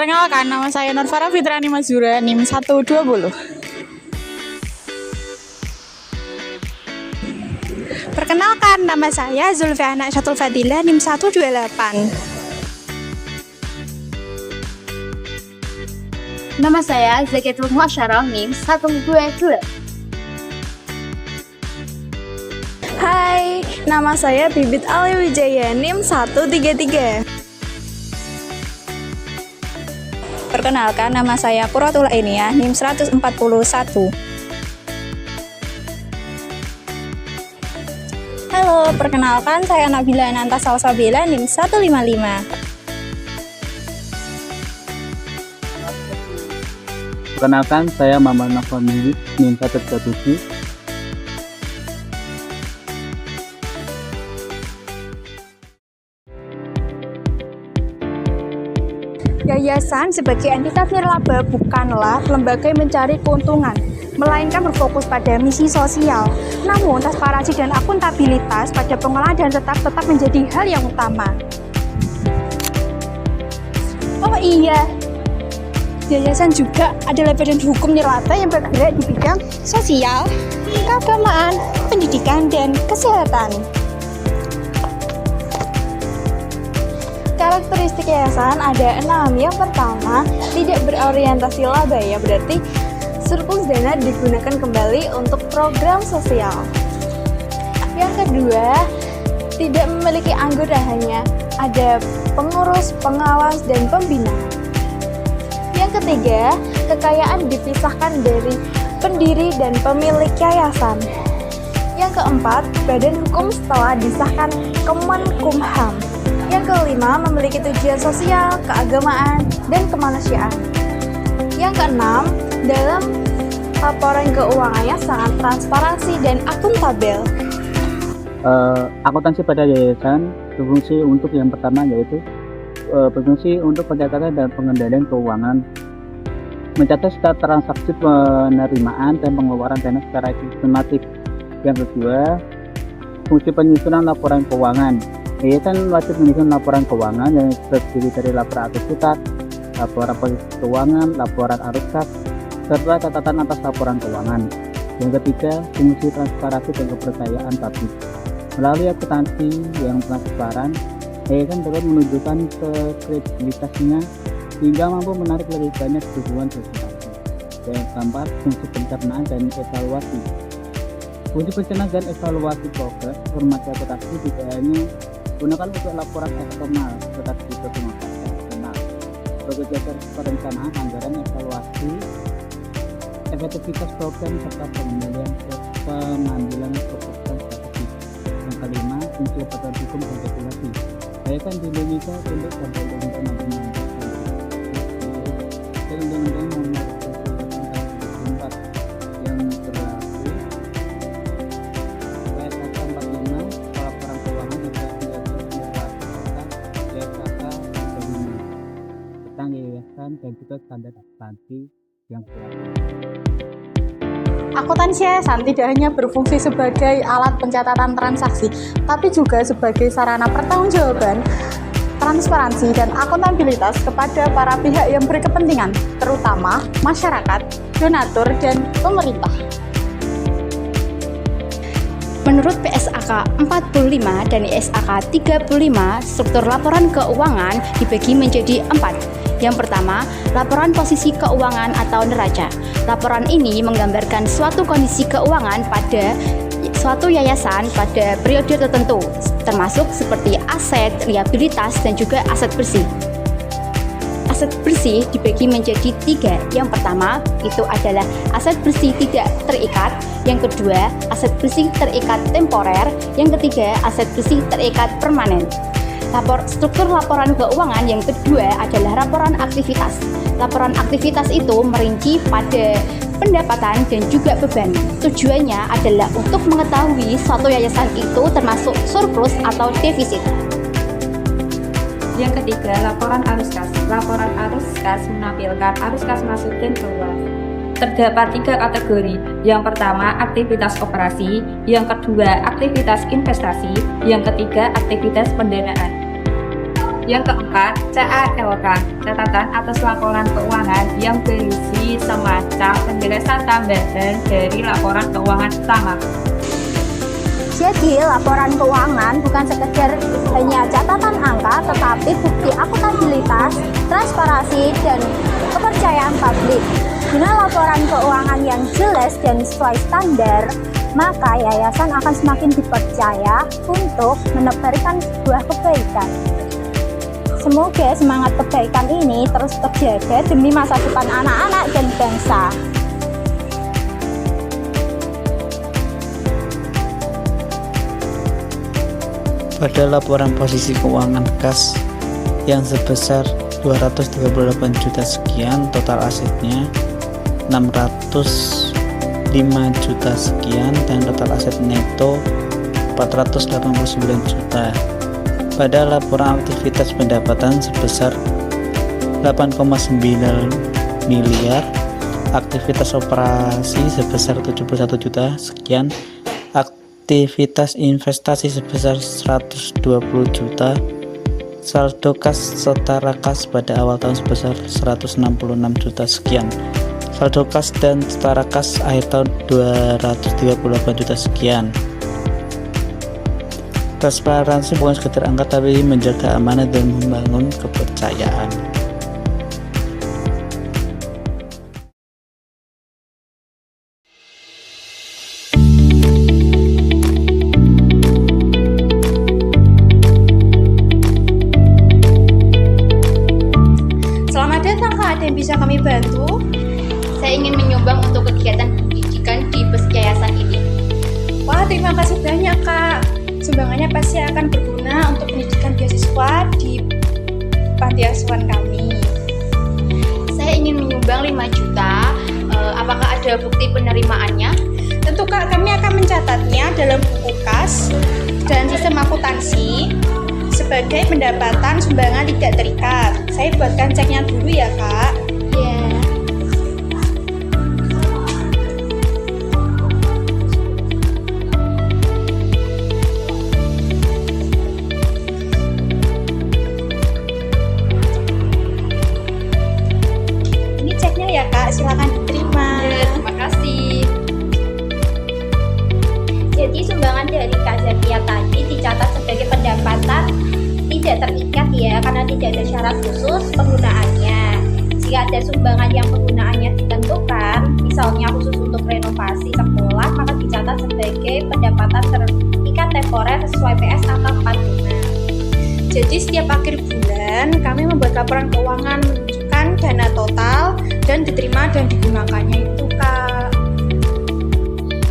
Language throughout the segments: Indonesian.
Perkenalkan, nama saya Nurfara Fitrani Mazura, NIM 120. Perkenalkan, nama saya Zulfiana Syatul Fadila, NIM 128. Nama saya Zakiatul Muasyarah, NIM 122. Hai, nama saya Bibit Ali Wijaya, NIM 133. Perkenalkan, nama saya Qurratul Ainiyah, NIM 141. Halo, perkenalkan saya Nabila Nanta Salsabila, NIM 155. Perkenalkan, saya Maman Nafamili, NIM 137. Yayasan sebagai entitas nirlaba bukanlah lembaga yang mencari keuntungan, melainkan berfokus pada misi sosial. Namun, transparansi dan akuntabilitas pada pengelolaan dan tetap menjadi hal yang utama. Oh iya, yayasan juga adalah badan hukum nirlaba yang bergerak di bidang sosial, keagamaan, pendidikan, dan kesehatan. Karakteristik yayasan ada 6. Yang pertama, tidak berorientasi laba, ya berarti surplus dana digunakan kembali untuk program sosial. Yang kedua, tidak memiliki anggota, hanya ada pengurus, pengawas, dan pembina. Yang ketiga, kekayaan dipisahkan dari pendiri dan pemilik yayasan. Yang keempat, badan hukum setelah disahkan Kemenkumham. Yang kelima, memiliki tujuan sosial, keagamaan, dan kemanusiaan. Yang keenam, dalam laporan keuangannya sangat transparansi dan akuntabel. Akuntansi pada yayasan berfungsi untuk yang pertama yaitu berfungsi untuk pencatatan dan pengendalian keuangan, mencatat setiap transaksi penerimaan dan pengeluaran dana secara sistematis. Yang kedua, fungsi penyusunan laporan keuangan. Yayasan wajib menyusun laporan keuangan yang terdiri dari laporan aktivitas, laporan posisi keuangan, laporan arus kas, serta catatan atas laporan keuangan. Yang ketiga, fungsi transparansi dan kepercayaan publik. Melalui akuntansi yang transparan, yayasan dapat menunjukkan kredibilitasnya hingga mampu menarik lebih banyak dukungan investasi. Yang keempat, fungsi pencernaan dan evaluasi. Fungsi pencernaan dan evaluasi progres informasi akuntansi tidak hanya gunakan untuk laporan eksternal, tetapi juga pengusaha internal. Sebagai dasar perencanaan anggaran, evaluasi efektivitas program serta pengambilan keputusan strategis. Yang kelima, fungsi badan hukum dan regulasi. Yayasan di Indonesia tunduk pada Undang-Undang Nomor 16 dan Undang-Undang Nomor 24 yang berlaku. PSK 45 laporan keuangan tentang yayasan dan juga standar akuntansi yang berlaku. Akuntansi yayasan tidak hanya berfungsi sebagai alat pencatatan transaksi, tapi juga sebagai sarana pertanggungjawaban, transparansi, dan akuntabilitas kepada para pihak yang berkepentingan, terutama masyarakat, donatur, dan pemerintah. Menurut PSAK 45 dan ISAK 35, struktur laporan keuangan dibagi menjadi 4. Yang pertama, laporan posisi keuangan atau neraca. Laporan ini menggambarkan suatu kondisi keuangan pada suatu yayasan pada periode tertentu, termasuk seperti aset, liabilitas, dan juga aset bersih. Aset bersih dibagi menjadi 3. Yang pertama, itu adalah aset bersih tidak terikat. Yang kedua, aset bersih terikat temporer. Yang ketiga, aset bersih terikat permanen. Struktur laporan keuangan yang kedua adalah laporan aktivitas. Laporan aktivitas itu merinci pada pendapatan dan juga beban. Tujuannya adalah untuk mengetahui suatu yayasan itu termasuk surplus atau defisit. Yang ketiga, laporan arus kas. Laporan arus kas menampilkan arus kas masuk dan keluar. Terdapat 3 kategori. Yang pertama, aktivitas operasi. Yang kedua, aktivitas investasi. Yang ketiga, aktivitas pendanaan. Yang keempat, CALK, catatan atas laporan keuangan yang berisi semacam penjelasan tambahan dari laporan keuangan utama. Jadi, laporan keuangan bukan sekedar hanya catatan angka, tetapi bukti akuntabilitas, transparansi, dan kepercayaan publik. Dengan laporan keuangan yang jelas dan sesuai standar, maka yayasan akan semakin dipercaya untuk menebarkan sebuah kebaikan. Semoga semangat kebaikan ini terus terjaga demi masa depan anak-anak dan bangsa. Pada laporan posisi keuangan kas yang sebesar 238 juta sekian, total asetnya 605 juta sekian, dan total aset neto 489 juta. Pada laporan aktivitas pendapatan sebesar 8,9 miliar, aktivitas operasi sebesar 71 juta sekian, aktivitas investasi sebesar 120 juta, saldo kas setara kas pada awal tahun sebesar 166 juta sekian, saldo kas dan setara kas akhir tahun 238 juta sekian. Transparansi bukan sekedar angka, tapi menjaga amanah dan membangun kepercayaan. Selamat datang Kak, ada yang bisa kami bantu? Saya ingin menyumbang untuk kegiatan pendidikan di yayasan ini. Wah, terima kasih banyak Kak. Sumbangannya pasti akan berguna untuk pendidikan beasiswa di panti asuhan kami. Saya ingin menyumbang 5 juta. Apakah ada bukti penerimaannya? Tentu Kak, kami akan mencatatnya dalam buku kas dan sistem akuntansi sebagai pendapatan sumbangan tidak terikat. Saya buatkan ceknya dulu ya Kak. Ya. Ini ceknya ya Kak, silakan diterima. Terima kasih. Jadi sumbangan dari Kak Zakia tadi dicatat sebagai pendapatan tidak terikat ya, karena tidak ada syarat khusus penggunaannya. Jika ada sumbangan yang penggunaannya ditentukan, misalnya khusus untuk renovasi sekolah, maka dicatat sebagai pendapatan terikat temporer sesuai PS angka 46. Jadi setiap akhir bulan kami membuat laporan keuangan menunjukkan dana total dan diterima dan digunakannya itu Kak.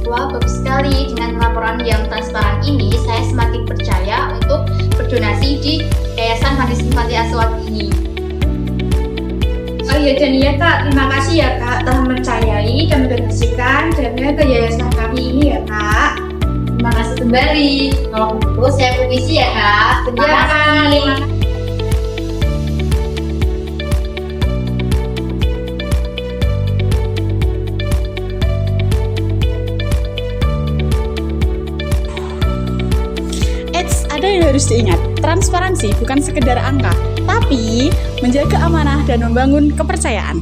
Wah, bagus sekali. Dengan laporan yang transparan ini, saya semakin percaya untuk berdonasi di Yayasan Panti Asuhan ini. Oh iya, dan iya Kak, terima kasih ya Kak telah mempercayai dan mendonasikan dana ke yayasan kami ini ya Kak. Terima kasih kembali. Kalau begitu, saya permisi ya Kak. Terima Ya, Kak. kasih. Ada yang harus diingat, transparansi bukan sekedar angka, tapi menjaga amanah dan membangun kepercayaan.